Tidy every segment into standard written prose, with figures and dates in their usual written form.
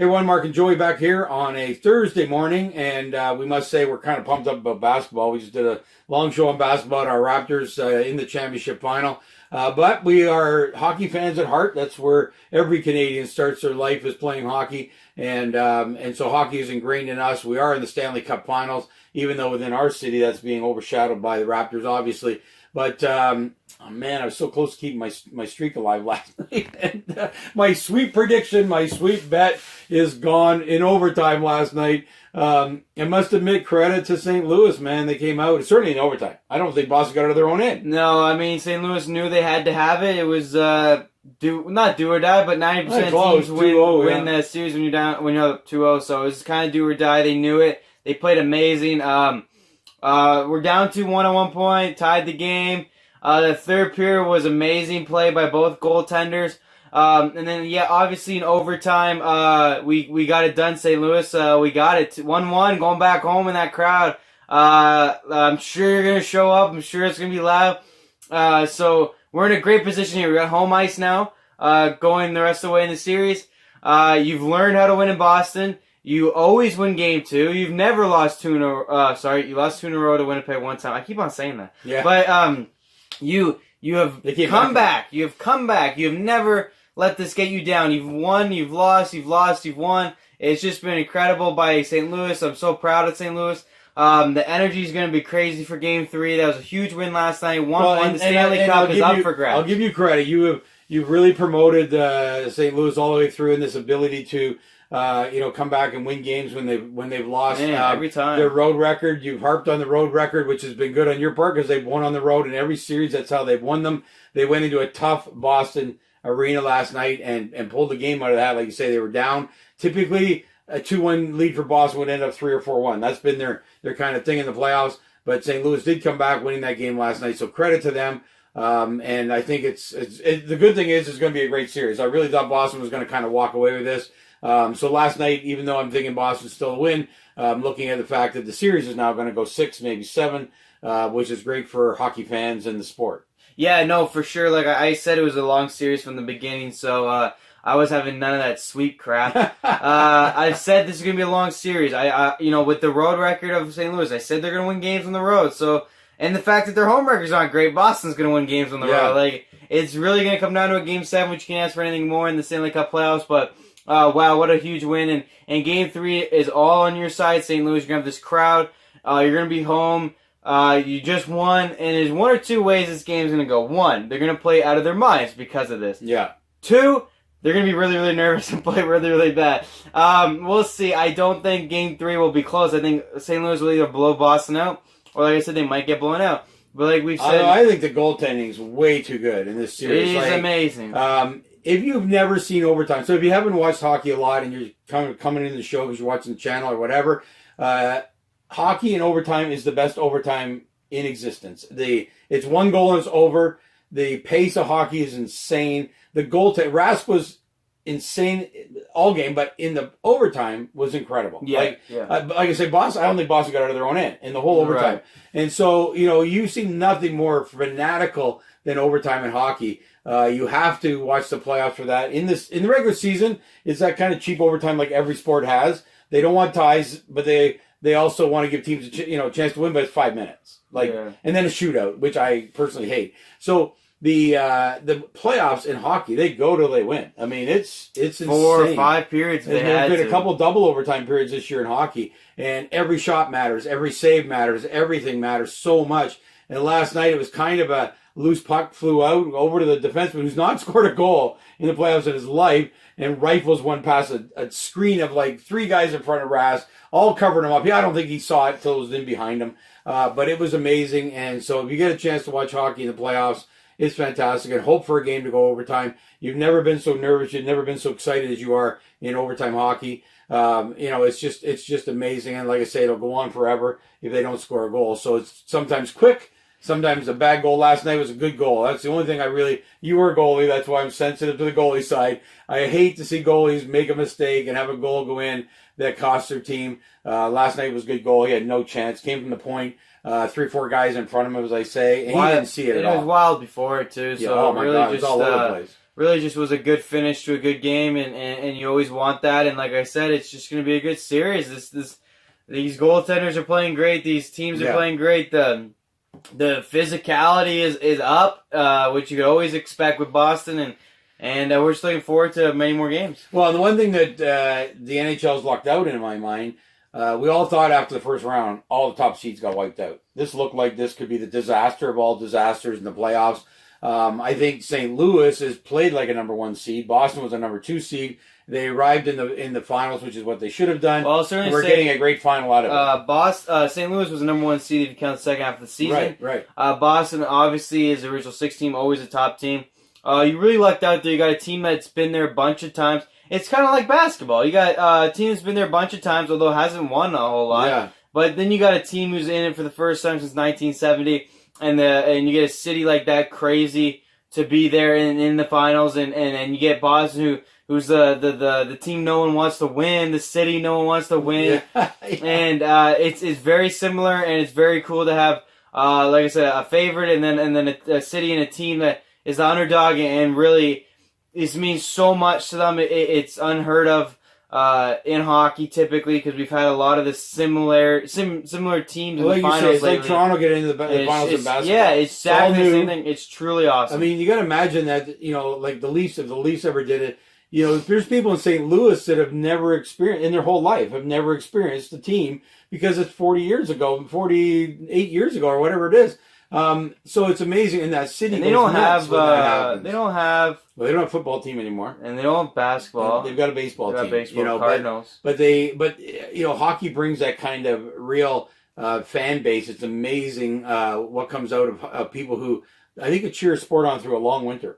Hey, everyone, Mark and Joey back here on a Thursday morning, and we must say we're kind of pumped up about basketball. We just did a long show on basketball, our Raptors in the championship final. But we are hockey fans at heart. That's where every Canadian starts their life, is playing hockey, and so hockey is ingrained in us. We are in the Stanley Cup Finals, even though within our city that's being overshadowed by the Raptors, obviously. But oh man, I was so close to keeping my streak alive last night. And my sweet prediction, my sweet bet is gone in overtime last night. I must admit, credit to St. Louis, man. They came out, certainly in overtime. I don't think Boston got out of their own end. No, I mean, St. Louis knew they had to have it. It was not do or die, but 90% teams win the series when you're up 2-0. So it was kind of do or die. They knew it. They played amazing. We're down 2-1 at one point, tied the game. The third period was amazing play by both goaltenders. And then, yeah, obviously in overtime, we got it done, St. Louis. We got it 1-1, going back home in that crowd. I'm sure you're going to show up. I'm sure it's going to be loud. So we're in a great position here. We got home ice now, going the rest of the way in the series. You've learned how to win in Boston. You always win game 2. You've never lost 2 in a row. You lost 2 in a row to Winnipeg one time. I keep on saying that. Yeah. But you have come back. You have come back. You have never let this get you down. You've won. You've lost. You've lost. You've won. It's just been incredible by St. Louis. I'm so proud of St. Louis. The energy is going to be crazy for Game 3. That was a huge win last night. 1-1. The Stanley Cup is up for grabs. I'll give you credit. You've really promoted St. Louis all the way through in this ability to come back and win games when they've lost. Every time. Their road record, you've harped on the road record, which has been good on your part because they've won on the road in every series. That's how they've won them. They went into a tough Boston arena last night and pulled the game out of that. Like you say, they were down. Typically, a 2-1 lead for Boston would end up 3 or 4-1. That's been their kind of thing in the playoffs. But St. Louis did come back winning that game last night, so credit to them. And I think it's the good thing is it's going to be a great series. I really thought Boston was going to kind of walk away with this. So last night, even though I'm thinking Boston's still a win, I'm looking at the fact that the series is now going to go 6, maybe 7, which is great for hockey fans and the sport. Yeah, no, for sure. Like I said, it was a long series from the beginning, so I was having none of that sweet crap. I've said this is going to be a long series. I with the road record of St. Louis, I said they're going to win games on the road. So, and the fact that their home record's not great, Boston's going to win games on the road. Like, it's really going to come down to a Game 7, which you can't ask for anything more in the Stanley Cup playoffs, but wow, what a huge win. And Game 3 is all on your side, St. Louis. You're going to have this crowd. You're going to be home. You just won. And there's one or two ways this game's going to go. 1, they're going to play out of their minds because of this. Yeah. 2, they're going to be really, really nervous and play really, really bad. We'll see. I don't think Game 3 will be close. I think St. Louis will either blow Boston out, or like I said, they might get blown out. But like we've said, I think the goaltending is way too good in this series. It is amazing. If you've never seen overtime, so if you haven't watched hockey a lot and you're coming into the show because you're watching the channel or whatever, hockey in overtime is the best overtime in existence. It's one goal and it's over. The pace of hockey is insane. The Rask was insane all game, but in the overtime was incredible. Yeah, like I say, Boston. I don't think Boston got out of their own end in the whole overtime. Right. And so you see nothing more fanatical than overtime in hockey. You have to watch the playoffs for that. In the regular season, it's that kind of cheap overtime like every sport has. They don't want ties, but they also want to give teams a chance to win, but it's 5 minutes. And then a shootout, which I personally hate. So the playoffs in hockey, they go till they win. I mean, it's insane. 4 or 5 periods. There's been a couple double overtime periods this year in hockey, and every shot matters, every save matters, everything matters so much. And last night it was kind of a loose puck flew out over to the defenseman who's not scored a goal in the playoffs in his life and rifles one past a screen of like 3 guys in front of Rask, all covering him up. I don't think he saw it till it was in behind him. But it was amazing. And so if you get a chance to watch hockey in the playoffs, it's fantastic. And hope for a game to go overtime. You've never been so nervous. You've never been so excited as you are in overtime hockey. It's just amazing. And like I say, it'll go on forever if they don't score a goal. So it's sometimes quick. Sometimes a bad goal. Last night was a good goal. That's the only thing you were a goalie. That's why I'm sensitive to the goalie side. I hate to see goalies make a mistake and have a goal go in that costs their team. Last night was a good goal. He had no chance. Came from the point. 3 or 4 guys in front of him, as I say. And he didn't see it at all. It was wild before it, too. So oh my really God, it was all over the place. really just was a good finish to a good game, and you always want that. And like I said, it's just going to be a good series. These goaltenders are playing great. These teams are playing great. The physicality is up, which you could always expect with Boston, and we're just looking forward to many more games. Well, the one thing that the NHL's lucked out in my mind, we all thought after the first round, all the top seeds got wiped out. This looked like this could be the disaster of all disasters in the playoffs. I think St. Louis has played like a number 1 seed. Boston was a number 2 seed. They arrived in the finals, which is what they should have done. Well, certainly we're getting a great final out of it. St. Louis was the number 1 seed if you count the second half of the season. Right. Boston obviously is the original 6 team, always a top team. You really lucked out there. You got a team that's been there a bunch of times. It's kind of like basketball. You got a team that's been there a bunch of times, although hasn't won a whole lot. Yeah. But then you got a team who's in it for the first time since 1970, and you get a city like that crazy to be there in the finals, and you get Boston who's the team no one wants to win, the city no one wants to win, and it's very similar, and it's very cool to have like I said, a favorite, and then a city and a team that is the underdog, and really this means so much to them. It's unheard of in hockey typically, because we've had a lot of the similar teams in the finals. It's like Toronto getting into the finals in basketball. Yeah, it's exactly the same thing. It's truly awesome. I mean, you got to imagine that, like the Leafs, if the Leafs ever did it, there's people in St. Louis that have never experienced, in their whole life, have never experienced a team because it's 48 years ago, or whatever it is. So it's amazing in that city. And they don't have well, they don't have a football team anymore, and they don't have basketball. They've got a baseball team. Cardinals. But hockey brings that kind of real fan base. It's amazing what comes out of people who I think could cheer a sport on through a long winter.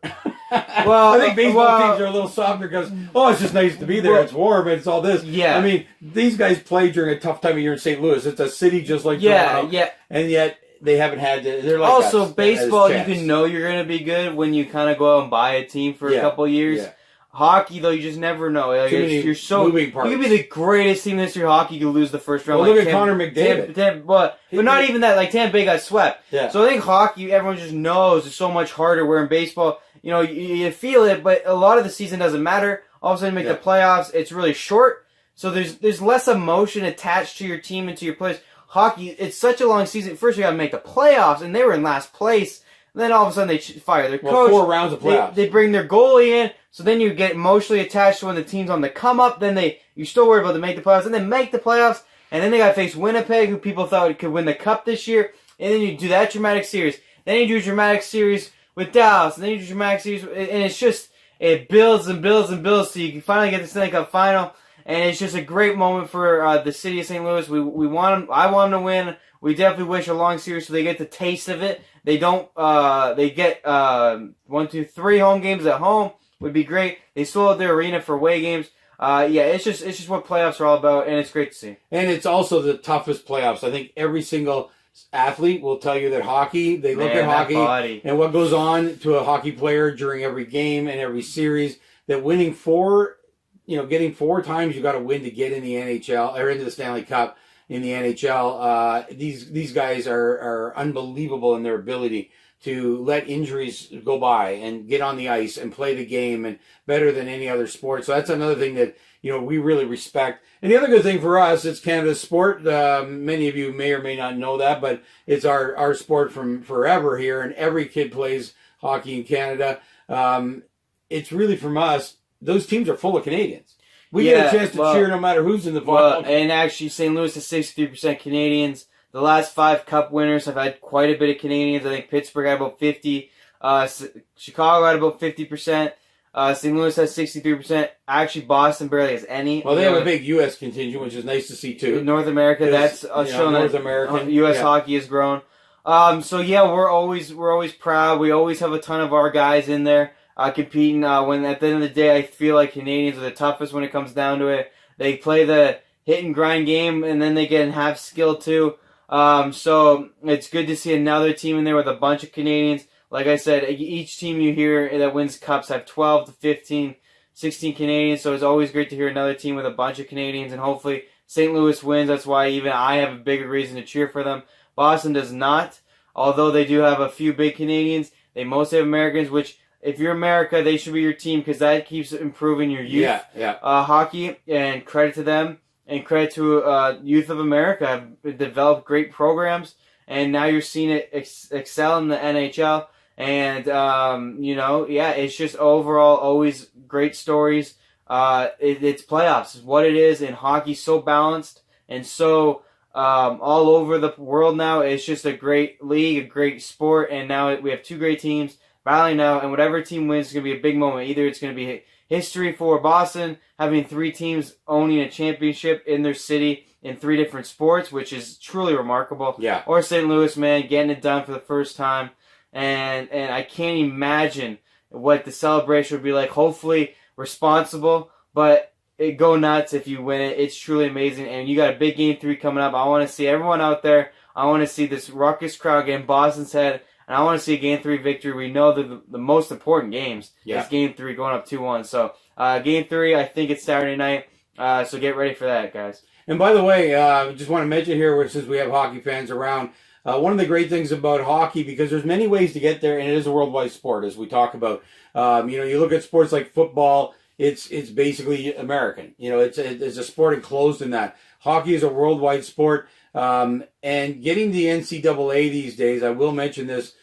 Well, I think baseball teams are a little softer because it's just nice to be there. It's warm. It's all this. Yeah. I mean, these guys play during a tough time of year in St. Louis. It's a city just like Toronto. Yeah. And yet they haven't had to. They're like also baseball. You can know you're going to be good when you kind of go out and buy a team for a couple of years. Yeah. Hockey, though, you just never know. Like, you're so moving parts. You could be the greatest team in the history of hockey. You could lose the first round. Well, look at Connor McDavid. But not even that. Like Tampa Bay got swept. Yeah. So I think hockey, everyone just knows it's so much harder. Where in baseball, you feel it, but a lot of the season doesn't matter. All of a sudden, you make the playoffs. It's really short, so there's less emotion attached to your team and to your players. Hockey, it's such a long season. First, you got to make the playoffs, and they were in last place. And then all of a sudden, they fire their coach. 4 rounds of playoffs. They bring their goalie in. So then you get emotionally attached to when the team's on the come up. Then you're still worried about to make the playoffs. And then make the playoffs. And then they got to face Winnipeg, who people thought could win the cup this year. And then you do that dramatic series. Then you do a dramatic series with Dallas. And then you do a dramatic series. And it's just, it builds and builds and builds. So you can finally get the Stanley Cup final. And it's just a great moment for the city of St. Louis. We want them. I want them to win. We definitely wish a long series so they get the taste of it. They don't. They get 1, 2, 3 home games at home. Would be great. They still have their arena for away games. It's just what playoffs are all about, and it's great to see. And it's also the toughest playoffs. I think every single athlete will tell you that hockey, they look at hockey and what goes on to a hockey player during every game and every series, that winning 4, getting 4 times you got to win to get in the NHL or into the Stanley Cup in the NHL. These guys are unbelievable in their ability to let injuries go by and get on the ice and play the game, and better than any other sport. So that's another thing that, we really respect. And the other good thing for us, it's Canada's sport. Many of you may or may not know that, but it's our sport from forever here, and every kid plays hockey in Canada. It's really, from us, those teams are full of Canadians. We get a chance to cheer no matter who's in the final. And actually, St. Louis is 63% Canadians. The last 5 Cup winners have had quite a bit of Canadians. I think Pittsburgh had about 50. Chicago had about 50%. St. Louis has 63%. Actually, Boston barely has any. Well, they have a big U.S. contingent, which is nice to see, too. North America, that's shown North American. U.S. hockey has grown. We're always proud. We always have a ton of our guys in there competing. When at the end of the day, I feel like Canadians are the toughest when it comes down to it. They play the hit and grind game, and then they get half skill, too. So it's good to see another team in there with a bunch of Canadians. Like I said, each team you hear that wins cups have 12 to 15, 16 Canadians. So it's always great to hear another team with a bunch of Canadians, and hopefully St. Louis wins. That's why even I have a bigger reason to cheer for them. Boston does not, although they do have a few big Canadians. They mostly have Americans, which if you're America, they should be your team because that keeps improving your youth hockey. And credit to them and credit to Youth of America have developed great programs, and now you're seeing it excel in the NHL. And it's just overall always great stories. It's playoffs is what it is, and hockey's so balanced and so all over the world now. It's just a great league, a great sport, and now we have two great teams battling now, and whatever team wins is going to be a big moment. Either it's going to be history for Boston, having 3 teams owning a championship in their city in 3 different sports, which is truly remarkable. Yeah. Or St. Louis, man, getting it done for the first time. And I can't imagine what the celebration would be like. Hopefully responsible, but it go nuts if you win it. It's truly amazing. And you got a big Game 3 coming up. I want to see everyone out there. I want to see this ruckus crowd get in Boston's head. And I want to see a Game 3 victory. We know the most important games is Game 3 going up 2-1. So Game 3, I think it's Saturday night. So get ready for that, guys. And by the way, just want to mention here, since we have hockey fans around, one of the great things about hockey, because there's many ways to get there, and it is a worldwide sport, as we talk about. You look at sports like football, it's basically American. It's a sport enclosed in that. Hockey is a worldwide sport, and getting the NCAA these days, I will mention this,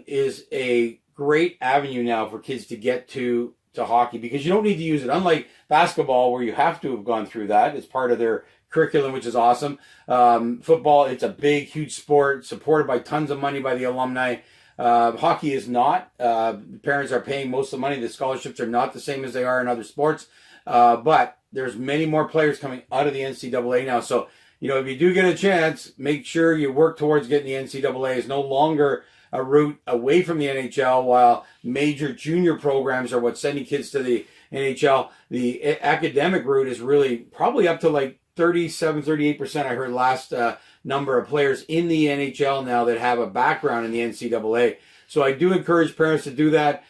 is a great avenue now for kids to get to hockey, because you don't need to use it. Unlike basketball, where you have to have gone through that. It's part of their curriculum, which is awesome. Football, it's a big, huge sport, supported by tons of money by the alumni. Hockey is not. Parents are paying most of the money. The scholarships are not the same as they are in other sports. But there's many more players coming out of the NCAA now. So, if you do get a chance, make sure you work towards getting the NCAA. It's no longer a route away from the NHL, while major junior programs are what's sending kids to the NHL. The academic route is really probably up to like 37, 38%. I heard last number of players in the NHL now that have a background in the NCAA. So I do encourage parents to do that.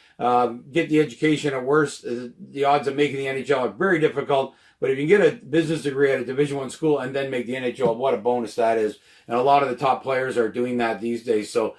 Get the education. At worst, the odds of making the NHL are very difficult. But if you can get a business degree at a Division I school and then make the NHL, what a bonus that is. And a lot of the top players are doing that these days. So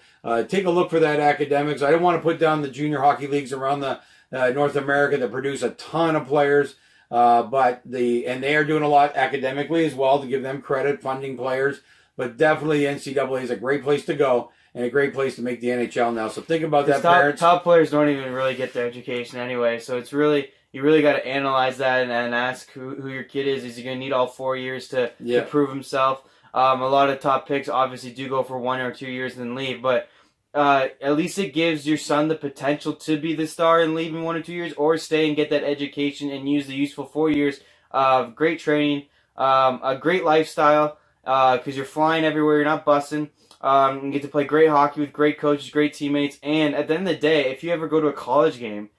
take a look for that academics. I don't want to put down the junior hockey leagues around the North America that produce a ton of players. And they are doing a lot academically as well, to give them credit, funding players. But definitely NCAA is a great place to go and a great place to make the NHL now. So think about that, parents. Top players don't even really get their education anyway. So it's really, you really got to analyze that and ask who your kid is. Is he going to need all 4 years to prove himself? A lot of top picks obviously do go for 1 or 2 years and then leave, but at least it gives your son the potential to be the star and leave in 1 or 2 years, or stay and get that education and use the useful 4 years of great training, a great lifestyle, because you're flying everywhere, you're not bussing. You get to play great hockey with great coaches, great teammates, and at the end of the day, if you ever go to a college game,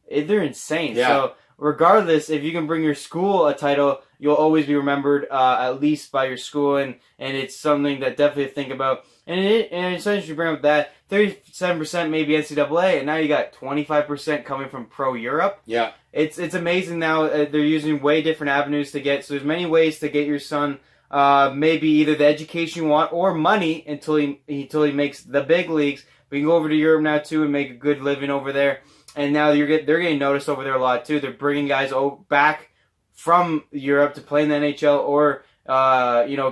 they're insane. Yeah. So regardless, if you can bring your school a title, you'll always be remembered at least by your school, and it's something that definitely to think about. And it's interesting to bring up that 37% maybe NCAA, and now you got 25% coming from Pro Europe. Yeah, it's amazing now. They're using way different avenues to get. So there's many ways to get your son maybe either the education you want or money until he makes the big leagues. We can go over to Europe now too and make a good living over there. And now they're getting noticed over there a lot too. They're bringing guys back from Europe to play in the NHL, or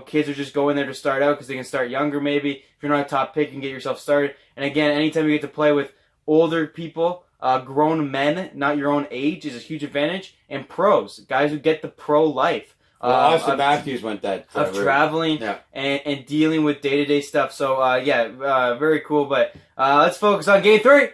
kids are just going there to start out because they can start younger maybe. If you're not a top pick, you can get yourself started. And again, anytime you get to play with older people, grown men, not your own age, is a huge advantage. And pros, guys who get the pro life. Well, Austin Matthews went that. Of traveling and dealing with day-to-day stuff. So, very cool. But let's focus on Game 3.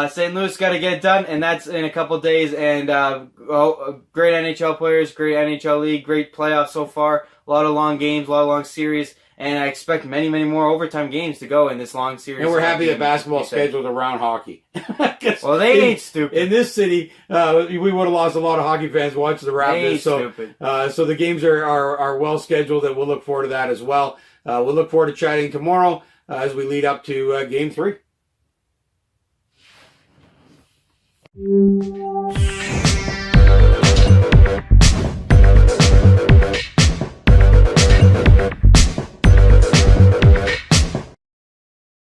St. Louis got to get it done, and that's in a couple days. And great NHL players, great NHL league, great playoffs so far. A lot of long games, a lot of long series, and I expect many, many more overtime games to go in this long series. And we're happy that basketball's scheduled around hockey. Well, they ain't stupid. In this city, we would have lost a lot of hockey fans watching the Raptors. So the games are well scheduled, and we'll look forward to that as well. We'll look forward to chatting tomorrow as we lead up to Game 3.